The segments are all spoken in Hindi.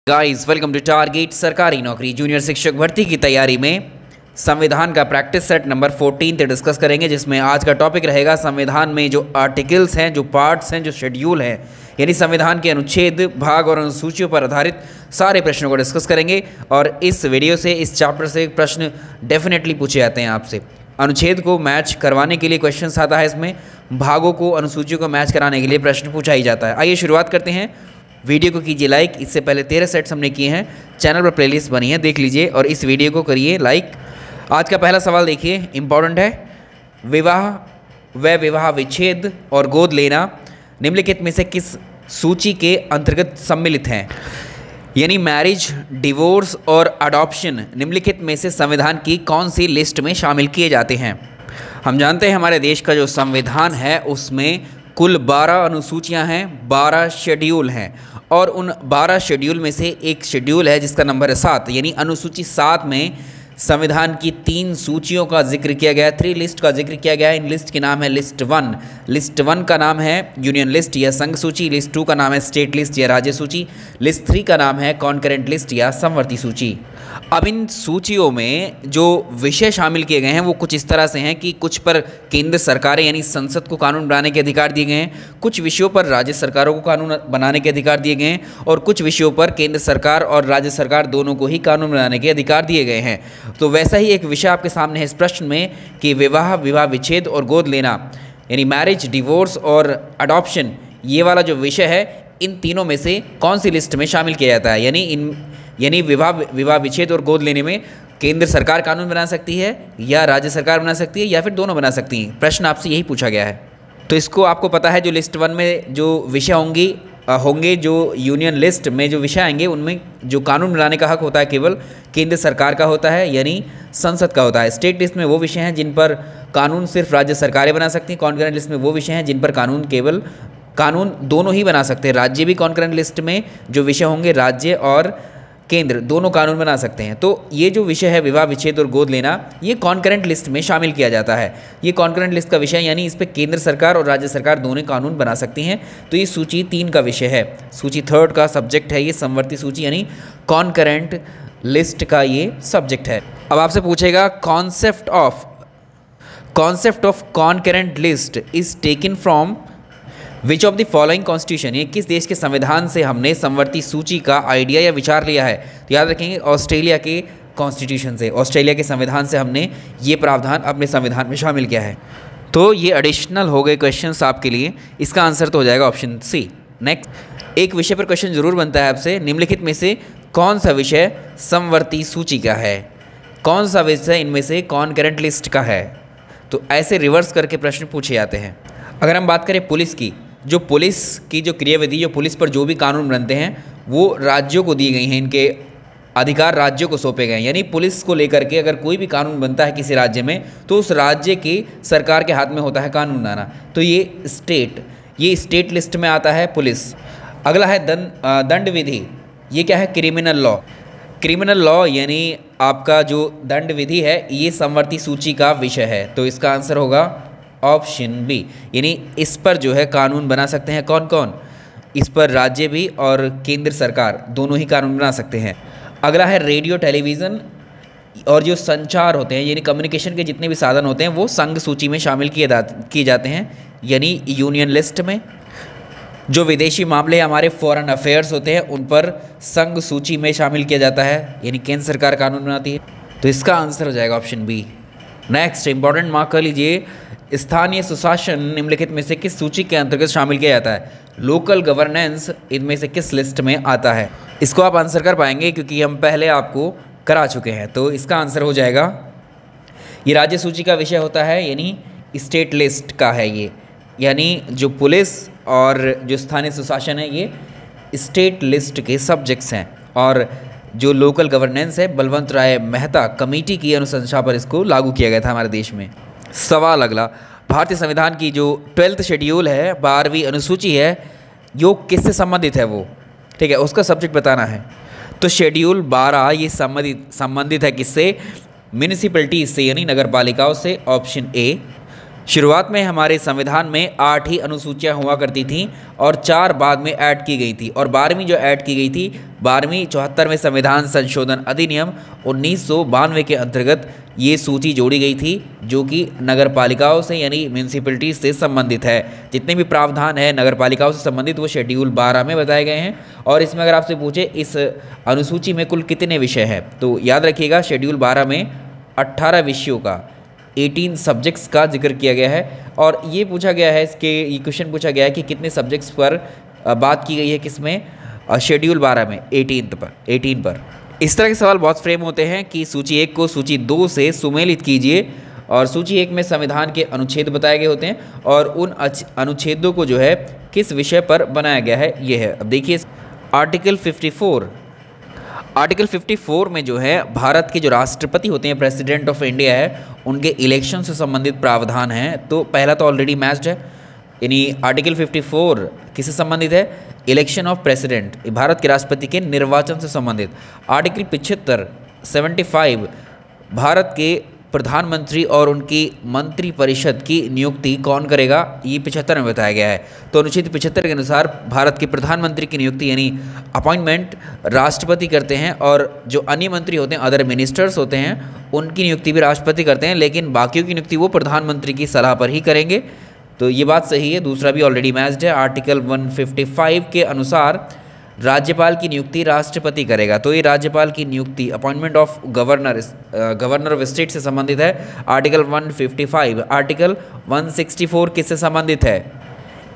Guys welcome to target. सरकारी नौकरी जूनियर शिक्षक भर्ती की तैयारी में संविधान का प्रैक्टिस सेट नंबर 14 डिस्कस करेंगे, जिसमें आज का टॉपिक रहेगा संविधान में जो आर्टिकल्स हैं, जो पार्ट्स हैं, जो शेड्यूल हैं, यानी संविधान के अनुच्छेद, भाग और अनुसूचियों पर आधारित सारे प्रश्नों को डिस्कस करेंगे। और इस वीडियो से, इस चैप्टर से प्रश्न डेफिनेटली पूछे जाते हैं आपसे। अनुच्छेद को मैच करवाने के लिए क्वेश्चन आता है, इसमें भागों को, अनुसूचियों को मैच कराने के लिए प्रश्न पूछा ही जाता है। आइए शुरुआत करते हैं। वीडियो को कीजिए लाइक। इससे पहले 13 सेट्स हमने किए हैं, चैनल पर प्लेलिस्ट बनी है, देख लीजिए और इस वीडियो को करिए लाइक। आज का पहला सवाल देखिए, इंपॉर्टेंट है। विवाह व विवाह विच्छेद और गोद लेना निम्नलिखित में से किस सूची के अंतर्गत सम्मिलित हैं? यानी मैरिज, डिवोर्स और अडॉप्शन निम्नलिखित में से संविधान की कौन सी लिस्ट में शामिल किए जाते हैं? हम जानते हैं हमारे देश का जो संविधान है उसमें कुल 12 अनुसूचियां हैं, 12 शेड्यूल हैं और उन 12 शेड्यूल में से एक शेड्यूल है जिसका नंबर है 7, यानी अनुसूची 7 में संविधान की 3 सूचियों का जिक्र किया गया है, 3 लिस्ट का जिक्र किया गया है। इन लिस्ट के नाम है लिस्ट 1। लिस्ट 1 का नाम है यूनियन लिस्ट या संघ सूची। लिस्ट 2 का नाम है स्टेट लिस्ट या राज्य सूची। लिस्ट 3 का नाम है कॉन्करेंट लिस्ट या समवर्ती सूची। अब इन सूचियों में जो विषय शामिल किए गए हैं वो कुछ इस तरह से हैं कि कुछ पर केंद्र सरकारें यानी संसद को कानून बनाने के अधिकार दिए गए हैं, कुछ विषयों पर राज्य सरकारों को कानून बनाने के अधिकार दिए गए हैं और कुछ विषयों पर केंद्र सरकार और राज्य सरकार दोनों को ही कानून बनाने के अधिकार दिए गए हैं। तो वैसा ही एक विषय आपके सामने है इस प्रश्न में कि विवाह, विवाह विच्छेद और गोद लेना यानी मैरिज, डिवोर्स और अडॉप्शन, ये वाला जो विषय है इन तीनों में से कौन सी लिस्ट में शामिल किया जाता है? यानी विवाह विच्छेद और गोद लेने में केंद्र सरकार कानून बना सकती है या राज्य सरकार बना सकती है या फिर दोनों बना सकती हैं। प्रश्न आपसे यही पूछा गया है। तो इसको आपको पता है, जो लिस्ट 1 में जो विषय होंगे जो यूनियन लिस्ट में जो विषय आएंगे उनमें जो कानून बनाने का हक होता है केवल केंद्र सरकार का होता है, यानी संसद का होता है। स्टेट लिस्ट में वो विषय हैं जिन पर कानून सिर्फ राज्य सरकारें बना सकती हैं। कॉन्करेंट लिस्ट में वो विषय हैं जिन पर कानून दोनों ही बना सकते हैं। राज्य भी कॉन्करेंट लिस्ट में जो विषय होंगे, राज्य और केंद्र दोनों कानून बना सकते हैं। तो ये जो विषय है विवाह विच्छेद और गोद लेना, ये कॉन्करेंट लिस्ट में शामिल किया जाता है। ये कॉन्करेंट लिस्ट का विषय यानी इस पे केंद्र सरकार और राज्य सरकार दोनों कानून बना सकती हैं। तो ये सूची 3 का विषय है। सूची 3 का सब्जेक्ट है ये समवर्ती सूची यानी कॉन्करेंट लिस्ट का ये सब्जेक्ट है। अब आपसे पूछेगा concept of concurrent list is taken from which of the following constitution, ये किस देश के संविधान से हमने समवर्ती सूची का आइडिया या विचार लिया है? तो याद रखेंगे ऑस्ट्रेलिया के कॉन्स्टिट्यूशन से, ऑस्ट्रेलिया के संविधान से हमने ये प्रावधान अपने संविधान में शामिल किया है। तो ये एडिशनल हो गए क्वेश्चंस आपके लिए। इसका आंसर तो हो जाएगा ऑप्शन सी। नेक्स्ट, एक विषय पर क्वेश्चन जरूर बनता है आपसे, निम्नलिखित में से कौन सा विषय समवर्ती सूची का है? कौन सा विषय इनमें से कॉन्करेंट लिस्ट का है? तो ऐसे रिवर्स करके प्रश्न पूछे जाते हैं। अगर हम बात करें पुलिस की, जो पुलिस की जो क्रियाविधि, जो पुलिस पर जो भी कानून बनते हैं वो राज्यों को दी गई हैं, इनके अधिकार राज्यों को सौंपे गए हैं। यानी पुलिस को लेकर के अगर कोई भी कानून बनता है किसी राज्य में तो उस राज्य की सरकार के हाथ में होता है कानून बनाना। तो ये स्टेट लिस्ट में आता है पुलिस। अगला है दंड विधि। ये क्या है? क्रिमिनल लॉ यानी आपका जो दंड विधि है ये समवर्ती सूची का विषय है। तो इसका आंसर होगा ऑप्शन बी, यानी इस पर जो है कानून बना सकते हैं कौन कौन? इस पर राज्य भी और केंद्र सरकार दोनों ही कानून बना सकते हैं। अगला है रेडियो, टेलीविज़न और जो संचार होते हैं यानी कम्युनिकेशन के जितने भी साधन होते हैं वो संघ सूची में शामिल किए जाते हैं यानी यूनियन लिस्ट में। जो विदेशी मामले हमारे फॉरेन अफेयर्स होते हैं उन पर संघ सूची में शामिल किया जाता है यानी केंद्र सरकार कानून बनाती है। तो इसका आंसर हो जाएगा option B. Next important mark कर लीजिए, स्थानीय सुशासन निम्नलिखित में से किस सूची के अंतर्गत शामिल किया जाता है? लोकल गवर्नेंस इनमें से किस लिस्ट में आता है? इसको आप आंसर कर पाएंगे क्योंकि हम पहले आपको करा चुके हैं। तो इसका आंसर हो जाएगा, ये राज्य सूची का विषय होता है यानी स्टेट लिस्ट का है ये, यानी जो पुलिस और जो स्थानीय सुशासन है ये स्टेट लिस्ट के सब्जेक्ट्स हैं। और जो लोकल गवर्नेंस है बलवंत राय मेहता कमेटी की अनुशंसा पर इसको लागू किया गया था हमारे देश में। सवाल अगला, भारतीय संविधान की जो 12th शेड्यूल है, 12वीं अनुसूची है, यो किससे संबंधित है? वो ठीक है, उसका सब्जेक्ट बताना है। तो शेड्यूल 12 ये संबंधित है किससे? म्यूनिसिपैलिटी से यानी नगर पालिकाओं से, ऑप्शन ए। शुरुआत में हमारे संविधान में 8 ही अनुसूचियां हुआ करती थीं और 4 बाद में ऐड की गई थी, और 12वीं जो ऐड की गई थी 12वीं 74वें संविधान संशोधन अधिनियम 1992 के अंतर्गत ये सूची जोड़ी गई थी, जो कि नगर पालिकाओं से यानी म्यूनसिपैलिटी से संबंधित है। जितने भी प्रावधान है नगर पालिकाओं से संबंधित वो शेड्यूल 12 में बताए गए हैं। और इसमें अगर आपसे पूछे इस अनुसूची में कुल कितने विषय हैं, तो याद रखिएगा शेड्यूल 12 में 18 विषयों का 18 सब्जेक्ट्स का जिक्र किया गया है। और ये पूछा गया है, ये क्वेश्चन पूछा गया है कि कितने सब्जेक्ट्स पर बात की गई है, किसमें, शेड्यूल 12 में 18 पर। इस तरह के सवाल बहुत फ्रेम होते हैं कि सूची 1 को सूची 2 से सुमेलित कीजिए, और सूची 1 में संविधान के अनुच्छेद बताए गए होते हैं और उन अनुच्छेदों को जो है किस विषय पर बनाया गया है ये है। अब देखिए आर्टिकल 54 में जो है भारत के जो राष्ट्रपति होते हैं, प्रेसिडेंट ऑफ इंडिया है, उनके इलेक्शन से संबंधित प्रावधान हैं। तो पहला तो ऑलरेडी मैच्ड है, यानी आर्टिकल 54 किससे संबंधित है, इलेक्शन ऑफ प्रेसिडेंट, भारत के राष्ट्रपति के निर्वाचन से संबंधित। आर्टिकल 75 भारत के प्रधानमंत्री और उनकी मंत्रिपरिषद की नियुक्ति कौन करेगा, ये 75 में बताया गया है। तो अनुच्छेद 75 के अनुसार भारत के प्रधानमंत्री की नियुक्ति यानी अपॉइंटमेंट राष्ट्रपति करते हैं, और जो अन्य मंत्री होते हैं, अदर मिनिस्टर्स होते हैं, उनकी नियुक्ति भी राष्ट्रपति करते हैं, लेकिन बाकियों की नियुक्ति वो प्रधानमंत्री की सलाह पर ही करेंगे। तो ये बात सही है। दूसरा भी ऑलरेडी मैच्ड है। आर्टिकल 155 के अनुसार राज्यपाल की नियुक्ति राष्ट्रपति करेगा। तो ये राज्यपाल की नियुक्ति appointment of governor of state से संबंधित है, आर्टिकल 155। आर्टिकल 164 किससे संबंधित है,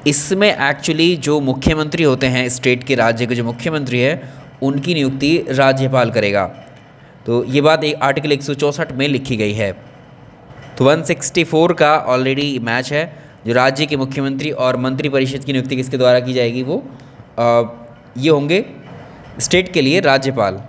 इसमें एक्चुअली जो मुख्यमंत्री होते हैं स्टेट के, राज्य के जो मुख्यमंत्री है, उनकी नियुक्ति राज्यपाल करेगा। तो ये बात एक आर्टिकल 164 में लिखी गई है। तो 164 का ऑलरेडी मैच है, जो राज्य के मुख्यमंत्री और मंत्रिपरिषद की नियुक्ति किसके द्वारा की जाएगी, वो ये होंगे स्टेट के लिए राज्यपाल।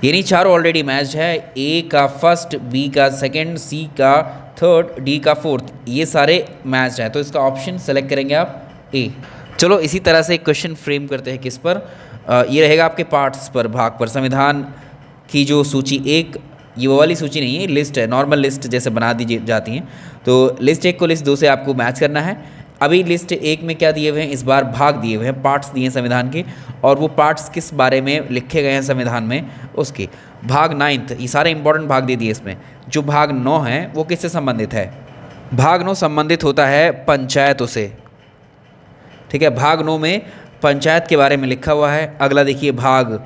यानी चारों ऑलरेडी मैच है, ए का फर्स्ट, बी का सेकंड, सी का थर्ड, डी का फोर्थ, ये सारे मैच हैं। तो इसका ऑप्शन सेलेक्ट करेंगे आप ए। चलो इसी तरह से एक क्वेश्चन फ्रेम करते हैं किस पर, ये रहेगा आपके पार्ट्स पर, भाग पर। संविधान की जो सूची 1, ये वो वाली सूची नहीं है, लिस्ट है, नॉर्मल लिस्ट जैसे बना दी जाती हैं। तो लिस्ट 1 को लिस्ट 2 से आपको मैच करना है। अभी लिस्ट 1 में क्या दिए हुए हैं, इस बार भाग दिए हुए हैं, पार्ट्स दिए हैं संविधान के, और वो पार्ट्स किस बारे में लिखे गए हैं संविधान में, उसके भाग 9th, ये सारे इंपॉर्टेंट भाग दे दिए इसमें। जो भाग 9 है वो किससे संबंधित है, भाग 9 संबंधित होता है पंचायतों से। ठीक है, भाग 9 में पंचायत के बारे में लिखा हुआ है। अगला देखिए भाग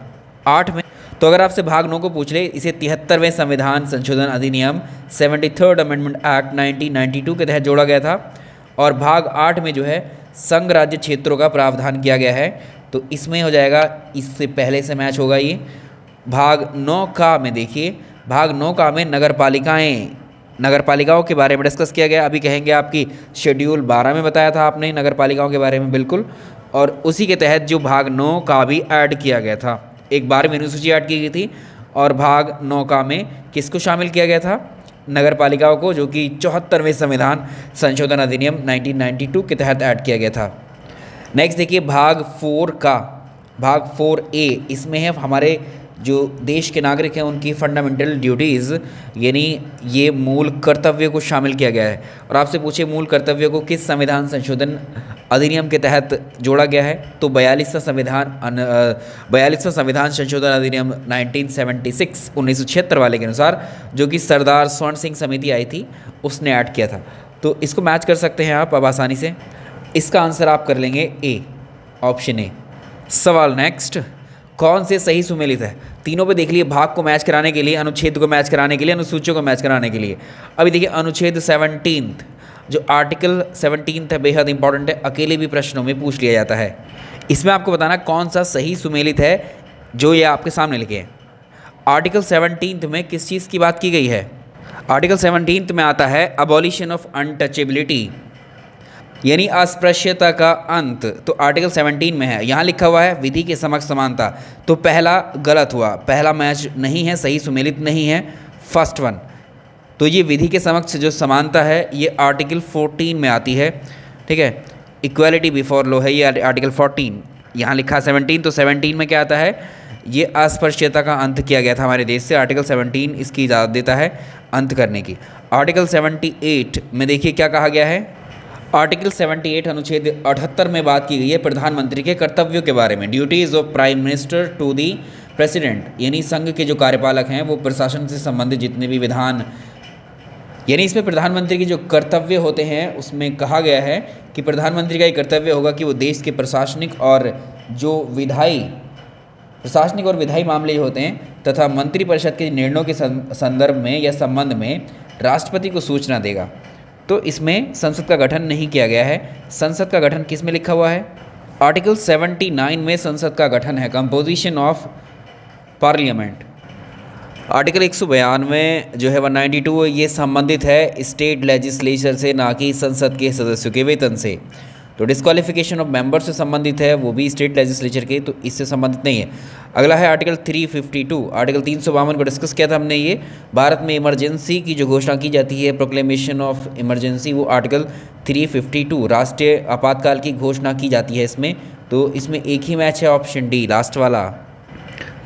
8 में, तो अगर आपसे भाग 9 को पूछ ले, इसे 73वें संविधान संशोधन अधिनियम 73rd अमेंडमेंट एक्ट 1992 के तहत जोड़ा गया था। और भाग 8 में जो है संघ राज्य क्षेत्रों का प्रावधान किया गया है। तो इसमें हो जाएगा, इससे पहले से मैच होगा ये। भाग 9 का में देखिए, भाग 9 का में नगर पालिकाओं के बारे में डिस्कस किया गया। अभी कहेंगे आपकी शेड्यूल 12 में बताया था आपने नगर पालिकाओं के बारे में, बिल्कुल, और उसी के तहत जो भाग 9 का भी ऐड किया गया था। एक 12वीं अनुसूची ऐड की गई थी, और भाग 9 का में किसको शामिल किया गया था, नगर पालिकाओं को, जो कि 74वें संविधान संशोधन अधिनियम 1992 के तहत ऐड किया गया था। नेक्स्ट देखिए भाग 4 का, भाग 4A, इसमें है हमारे जो देश के नागरिक हैं उनकी फंडामेंटल ड्यूटीज़, यानी ये मूल कर्तव्य को शामिल किया गया है। और आपसे पूछे मूल कर्तव्य को किस संविधान संशोधन अधिनियम के तहत जोड़ा गया है, तो 42वां संविधान संशोधन अधिनियम 1976 वाले के अनुसार, जो कि सरदार स्वर्ण सिंह समिति आई थी उसने ऐड किया था। तो इसको मैच कर सकते हैं आप अब आसानी से। इसका आंसर आप कर लेंगे ए, ऑप्शन ए। सवाल नेक्स्ट, कौन से सही सुमेलित है, तीनों पे देख लिए, भाग को मैच कराने के लिए, अनुच्छेद को मैच कराने के लिए, अनुसूचियों को मैच कराने के लिए। अभी देखिए अनुच्छेद 17, जो आर्टिकल 17 है, बेहद इंपॉर्टेंट है, अकेले भी प्रश्नों में पूछ लिया जाता है। इसमें आपको बताना कौन सा सही सुमेलित है, जो ये आपके सामने लिखे हैं। आर्टिकल 17 में किस चीज़ की बात की गई है, आर्टिकल 17 में आता है अबॉलिशन ऑफ अनटचेबिलिटी, यानी अस्पृश्यता का अंत। तो आर्टिकल 17 में है, यहाँ लिखा हुआ है विधि के समक्ष समानता, तो पहला गलत हुआ, पहला मैच नहीं है, सही सुमेलित नहीं है, फर्स्ट वन। तो ये विधि के समक्ष जो समानता है ये आर्टिकल 14 में आती है। ठीक है, इक्वालिटी बिफोर लॉ है ये आर्टिकल 14, यहाँ लिखा 17, तो 17 में क्या आता है, ये अस्पृश्यता का अंत किया गया था हमारे देश से। आर्टिकल 17 इसकी इजाज़त देता है अंत करने की। आर्टिकल 78 में देखिए क्या कहा गया है। आर्टिकल 78 अनुच्छेद 78 में बात की गई है प्रधानमंत्री के कर्तव्यों के बारे में। Duties of prime minister to the president, यानी संघ के जो कार्यपालक हैं वो प्रशासन से संबंधित जितने भी विधान, यानी इसमें प्रधानमंत्री के जो कर्तव्य होते हैं उसमें कहा गया है कि प्रधानमंत्री का ये कर्तव्य होगा कि वो देश के प्रशासनिक और विधायी मामले होते हैं तथा मंत्रिपरिषद के निर्णयों के संदर्भ में या संबंध में राष्ट्रपति को सूचना देगा। तो इसमें संसद का गठन नहीं किया गया है। संसद का गठन किस में लिखा हुआ है? आर्टिकल 79 में संसद का गठन है, कंपोजिशन ऑफ पार्लियामेंट। आर्टिकल 192 जो है 192 ये संबंधित है स्टेट लेजिस्लेचर से, ना कि संसद के सदस्यों के वेतन से। तो डिस्क्वालिफिकेशन ऑफ मेंबर से संबंधित है, वो भी स्टेट लेजिस्लेचर के, तो इससे संबंधित नहीं है। अगला है आर्टिकल 352। आर्टिकल 352 को डिस्कस किया था हमने। ये भारत में इमरजेंसी की जो घोषणा की जाती है, प्रोक्लेमेशन ऑफ इमरजेंसी, वो आर्टिकल 352 राष्ट्रीय आपातकाल की घोषणा की जाती है इसमें। तो इसमें एक ही मैच है, ऑप्शन डी लास्ट वाला,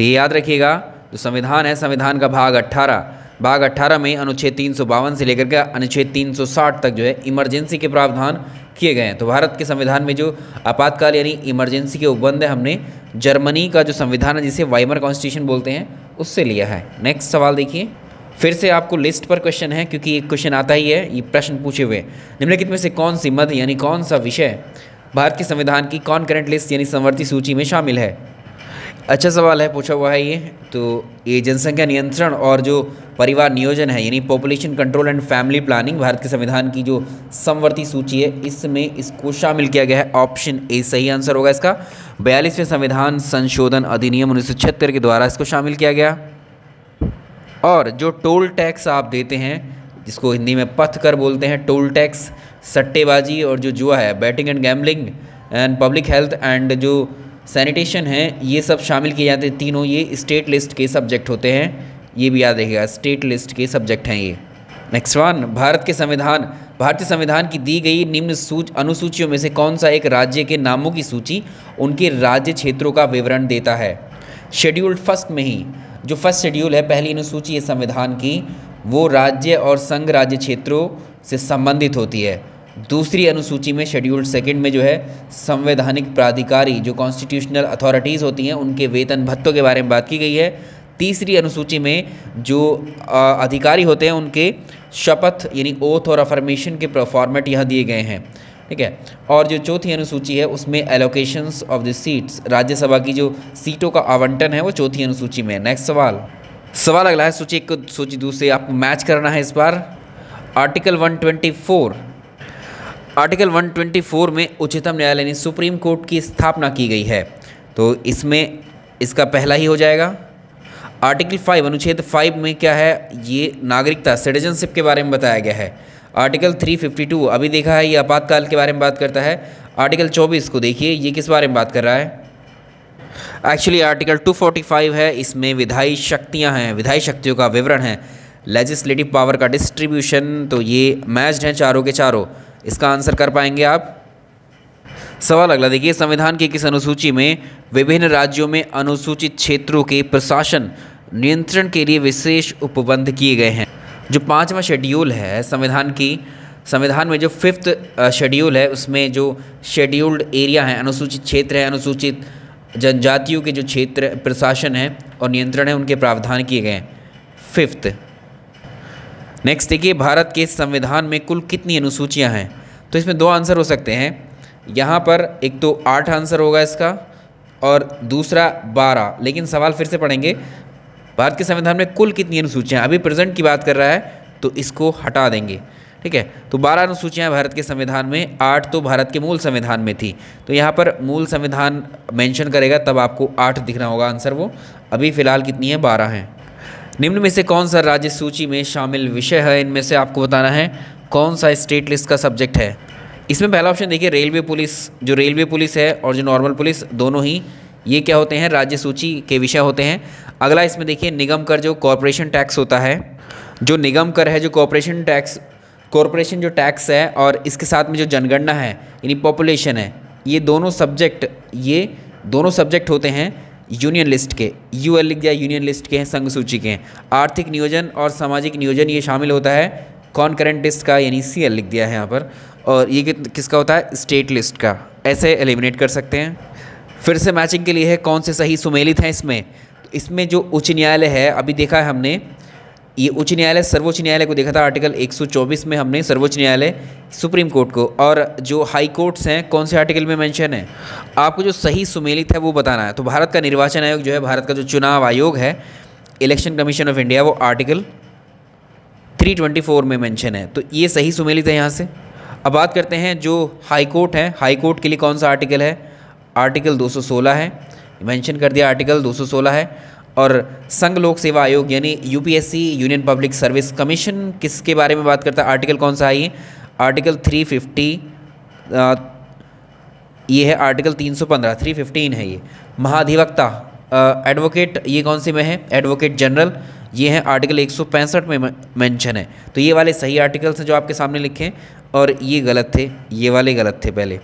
ये याद रखिएगा। जो संविधान है, संविधान का भाग 18 में अनुच्छेद 352 से लेकर के अनुच्छेद 360 तक जो है इमरजेंसी के प्रावधान किए गए हैं। तो भारत के संविधान में जो आपातकाल यानी इमरजेंसी के उपबंध है हमने जर्मनी का जो संविधान है जिसे वाइमर कॉन्स्टिट्यूशन बोलते हैं उससे लिया है। नेक्स्ट सवाल देखिए, फिर से आपको लिस्ट पर क्वेश्चन है क्योंकि एक क्वेश्चन आता ही है, ये प्रश्न पूछे हुए। निम्नलिखित में से कौन सी मद यानी कौन सा विषय भारत के संविधान की कॉन्करेंट लिस्ट यानी समवर्ती सूची में शामिल है? अच्छा सवाल है, पूछा हुआ है ये। तो ये जनसंख्या नियंत्रण और जो परिवार नियोजन है यानी population control and family planning Bharat के संविधान की जो समवर्ती सूची है इसमें इसको शामिल किया गया है। ऑप्शन ए सही आंसर होगा इसका। 42वें संविधान संशोधन अधिनियम 1976 के द्वारा इसको शामिल किया गया। और जो टोल टैक्स आप देते हैं, जिसको हिंदी में पथ कर बोलते हैं, टोल टैक्स, सट्टेबाजी और जो जुआ है, batting and gambling and public health and जो सैनिटेशन है, ये सब शामिल किए जाते हैं। तीनों ये स्टेट लिस्ट के सब्जेक्ट होते हैं, ये भी याद रखिएगा, स्टेट लिस्ट के सब्जेक्ट हैं ये। नेक्स्ट वन, भारतीय संविधान की दी गई निम्न अनुसूचियों में से कौन सा एक राज्य के नामों की सूची उनके राज्य क्षेत्रों का विवरण देता है? शेड्यूल्ड फर्स्ट में ही जो फर्स्ट शेड्यूल है, पहली अनुसूची है संविधान की, वो राज्य और संघ राज्य क्षेत्रों से संबंधित होती है। दूसरी अनुसूची में शेड्यूल्ड सेकंड में जो है संवैधानिक प्राधिकारी जो कॉन्स्टिट्यूशनल अथॉरिटीज़ होती हैं उनके वेतन भत्तों के बारे में बात की गई है। तीसरी अनुसूची में जो अधिकारी होते हैं उनके शपथ यानी ओथ और अफर्मेशन के फॉर्मेट यहाँ दिए गए हैं, ठीक है। और जो चौथी अनुसूची है उसमें allocations of the seats, Rajya Sabha की जो सीटों का आवंटन है वो चौथी अनुसूची में। नेक्स्ट सवाल अगला है, सूची एक को सूची दूसरे आपको मैच करना है इस बार। आर्टिकल 124 में उच्चतम न्यायालय ने सुप्रीम कोर्ट की स्थापना की गई है, तो इसमें इसका पहला ही हो जाएगा। आर्टिकल 5 अनुच्छेद 5 में क्या है, ये नागरिकता सिटीजनशिप के बारे में बताया गया है। आर्टिकल 352 अभी देखा है, ये आपातकाल के बारे में बात करता है। आर्टिकल 24 को देखिए, ये किस बारे में बात कर रहा है? एक्चुअली आर्टिकल 245 है, इसमें विधायी शक्तियाँ हैं, विधायी शक्तियों का विवरण है, लेजिस्लेटिव पावर का डिस्ट्रीब्यूशन। तो ये मैच्ड हैं चारों के चारों, इसका आंसर कर पाएंगे आप। सवाल अगला देखिए, संविधान की किस अनुसूची में विभिन्न राज्यों में अनुसूचित क्षेत्रों के प्रशासन नियंत्रण के लिए विशेष उपबंध किए गए हैं? जो 5वां शेड्यूल है संविधान में जो 5th शेड्यूल है उसमें जो शेड्यूल्ड एरिया है, अनुसूचित क्षेत्र है, अनुसूचित जनजातियों के जो क्षेत्र प्रशासन है और नियंत्रण है उनके प्रावधान किए गए हैं 5th। नेक्स्ट देखिए, भारत के संविधान में कुल कितनी अनुसूचियां हैं? तो इसमें 2 आंसर हो सकते हैं। यहाँ पर एक तो 8 आंसर होगा इसका और दूसरा 12, लेकिन सवाल फिर से पढ़ेंगे, भारत के संविधान में कुल कितनी अनुसूचियाँ? अभी प्रेजेंट की बात कर रहा है तो इसको हटा देंगे, ठीक है। तो 12 अनुसूचियाँ भारत के संविधान में, 8 तो भारत के मूल संविधान में थी। तो यहाँ पर मूल संविधान मेंशन करेगा तब आपको 8 दिखना होगा आंसर, वो अभी फ़िलहाल कितनी है, 12 हैं। निम्न में से कौन सा राज्य सूची में शामिल विषय है? इनमें से आपको बताना है कौन सा स्टेट लिस्ट का सब्जेक्ट है। इसमें पहला ऑप्शन देखिए, रेलवे पुलिस। जो रेलवे पुलिस है और जो नॉर्मल पुलिस, दोनों ही ये क्या होते हैं, राज्य सूची के विषय होते हैं। अगला इसमें देखिए, निगम कर जो कॉरपोरेशन टैक्स होता है, जो निगम कर है, जो कॉरपोरेशन जो टैक्स है, और इसके साथ में जो जनगणना है यानी पॉपुलेशन है, ये दोनों सब्जेक्ट होते हैं यूनियन लिस्ट के, यूएल लिख दिया, यूनियन लिस्ट के हैं, संघ सूची के हैं। आर्थिक नियोजन और सामाजिक नियोजन ये शामिल होता है कॉन्करेंट लिस्ट का, यानी सीएल लिख दिया है यहाँ पर। और ये किसका होता है? स्टेट लिस्ट का। ऐसे एलिमिनेट कर सकते हैं। फिर से मैचिंग के लिए है कौन से सही सुमेलित हैं इसमें जो उच्च न्यायालय है, अभी देखा है हमने, ये उच्च न्यायालय सर्वोच्च न्यायालय को देखा था आर्टिकल 124 में हमने, सर्वोच्च न्यायालय सुप्रीम कोर्ट को। और जो हाई कोर्ट्स हैं कौन से आर्टिकल में मेंशन है, आपको जो सही सुमेलित है वो बताना है। तो भारत का निर्वाचन आयोग जो है, भारत का जो चुनाव आयोग है, इलेक्शन कमीशन ऑफ इंडिया, वो आर्टिकल 324 में मेंशन है। तो ये सही सुमेलित है यहाँ से। अब बात करते हैं जो हाई कोर्ट है, हाई कोर्ट के लिए कौन सा आर्टिकल है? आर्टिकल 216 है, मेंशन कर दिया, आर्टिकल 216 है। और संघ लोक सेवा आयोग यानी UPSC, union public service commission, किसके बारे में बात करता है? आर्टिकल कौन सा है ये? आर्टिकल 350, ये है आर्टिकल 315, 315 है ये। महाधिवक्ता, एडवोकेट, ये कौन सी में है? एडवोकेट जनरल, ये है आर्टिकल 165 में मेंशन है। तो ये वाले सही आर्टिकल्स हैं जो आपके सामने लिखे हैं, और ये गलत थे, ये वाले गलत थे पहले।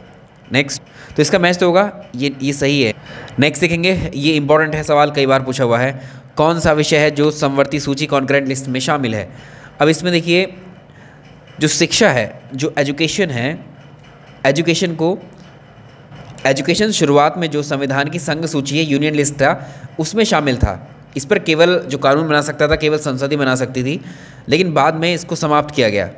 नेक्स्ट, तो इसका मैच तो होगा, ये सही है। नेक्स्ट देखेंगे, ये इंपॉर्टेंट है सवाल, कई बार पूछा हुआ है। कौन सा विषय है जो समवर्ती सूची कॉन्करेंट लिस्ट में शामिल है? अब इसमें देखिए, जो शिक्षा है, जो एजुकेशन है, एजुकेशन शुरुआत में जो संविधान की संघ सूची है, यूनियन लिस्ट था, उसमें शामिल था। इस पर केवल जो कानून बना सकता था, केवल संसद ही बना सकती थी, लेकिन बाद में इसको समाप्त किया गया।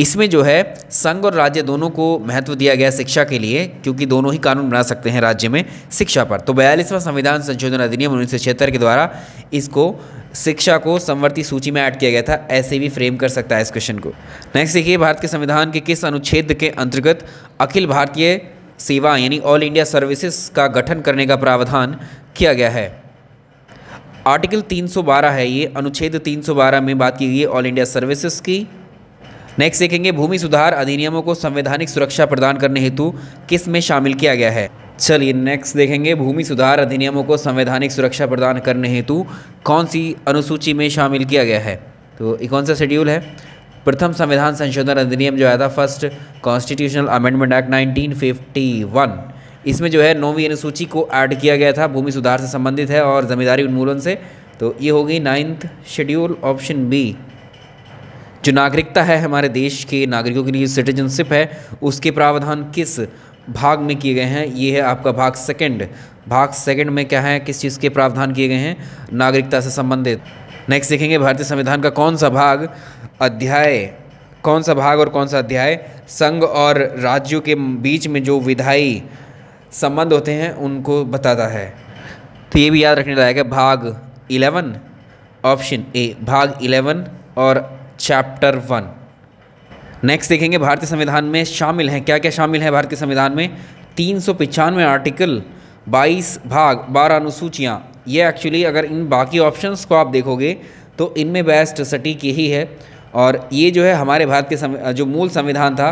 इसमें जो है संघ और राज्य दोनों को महत्व दिया गया शिक्षा के लिए, क्योंकि दोनों ही कानून बना सकते हैं राज्य में शिक्षा पर। तो 42वां संविधान संशोधन अधिनियम 1976 के द्वारा इसको, शिक्षा को समवर्ती सूची में ऐड किया गया था। ऐसे भी फ्रेम कर सकता है इस क्वेश्चन को। नेक्स्ट देखिए, भारत के संविधान के किस अनुच्छेद के अंतर्गत अखिल भारतीय सेवा यानी ऑल इंडिया सर्विसेज का गठन करने का प्रावधान किया गया है? आर्टिकल 312 है ये, अनुच्छेद 312 में बात की गई है ऑल इंडिया सर्विसेज की। नेक्स्ट देखेंगे, भूमि सुधार अधिनियमों को संवैधानिक सुरक्षा प्रदान करने हेतु किस में शामिल किया गया है? चलिए नेक्स्ट देखेंगे, भूमि सुधार अधिनियमों को संवैधानिक सुरक्षा प्रदान करने हेतु कौन सी अनुसूची में शामिल किया गया है? तो ये कौन सा शेड्यूल है? प्रथम संविधान संशोधन अधिनियम जो आया था, फर्स्ट कॉन्स्टिट्यूशनल अमेंडमेंट एक्ट 1951, इसमें जो है 9वीं अनुसूची को ऐड किया गया था, भूमि सुधार से संबंधित है और जमींदारी उन्मूलन से। तो ये होगी 9th शेड्यूल, ऑप्शन बी। जो नागरिकता है हमारे देश के नागरिकों के लिए, सिटीजनशिप है, उसके प्रावधान किस भाग में किए गए हैं? ये है आपका भाग सेकंड। भाग सेकंड में क्या है, किस चीज़ के प्रावधान किए गए हैं? नागरिकता से संबंधित। नेक्स्ट देखेंगे, भारतीय संविधान का कौन सा भाग और कौन सा अध्याय संघ और राज्यों के बीच में जो विधायी संबंध होते हैं उनको बताता है? तो ये भी याद रखने लायक है, भाग 11, ऑप्शन ए, भाग 11 और चैप्टर 1। नेक्स्ट देखेंगे, भारतीय संविधान में शामिल हैं, क्या क्या शामिल है भारतीय संविधान में? 395 आर्टिकल, 22 भाग, 12 अनुसूचियाँ। ये एक्चुअली अगर इन बाकी ऑप्शंस को आप देखोगे तो इनमें बेस्ट सटीक यही है। और ये जो है हमारे भारत के जो मूल संविधान था,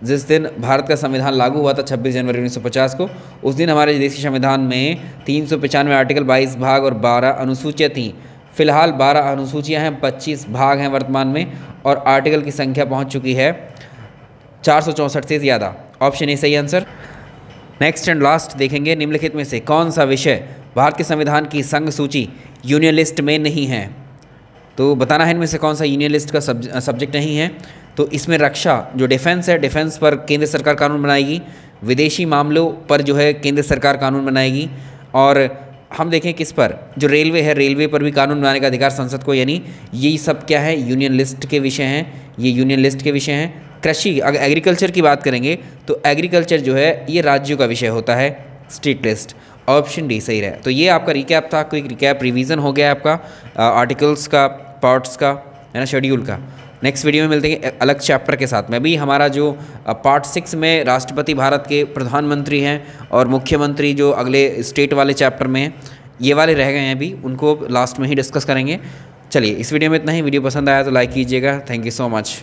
जिस दिन भारत का संविधान लागू हुआ था 26 जनवरी 1950 को, उस दिन हमारे देश के संविधान में 395 आर्टिकल, 22 भाग और 12 अनुसूचियाँ थीं। फिलहाल 12 अनुसूचियाँ हैं, 25 भाग हैं वर्तमान में, और आर्टिकल की संख्या पहुंच चुकी है 464 से ज़्यादा। ऑप्शन ए सही आंसर। नेक्स्ट एंड लास्ट देखेंगे, निम्नलिखित में से कौन सा विषय भारत के संविधान की संघ सूची यूनियन लिस्ट में नहीं है? तो बताना है इनमें से कौन सा यूनियन लिस्ट का सब्जेक्ट नहीं है। तो इसमें रक्षा, जो डिफेंस है, डिफेंस पर केंद्र सरकार कानून बनाएगी। विदेशी मामलों पर जो है केंद्र सरकार कानून बनाएगी। और हम देखें किस पर, जो रेलवे है, रेलवे पर भी कानून बनाने का अधिकार संसद को, यानी यही सब क्या है, यूनियन लिस्ट के विषय हैं। ये यूनियन लिस्ट के विषय हैं। कृषि, अगर एग्रीकल्चर की बात करेंगे तो एग्रीकल्चर जो है ये राज्यों का विषय होता है, स्टेट लिस्ट। ऑप्शन डी सही रहा। तो ये आपका रिकैप था, क्विक रिकैप रिवीजन हो गया आपका आर्टिकल्स का, पार्ट्स का, है ना, शेड्यूल का। नेक्स्ट वीडियो में मिलते हैं अलग चैप्टर के साथ में। अभी हमारा जो पार्ट 6 में राष्ट्रपति भारत के, प्रधानमंत्री हैं और मुख्यमंत्री जो अगले स्टेट वाले चैप्टर में, ये वाले रह गए हैं अभी, उनको लास्ट में ही डिस्कस करेंगे। चलिए इस वीडियो में इतना ही। वीडियो पसंद आया तो लाइक कीजिएगा। Thank you so much.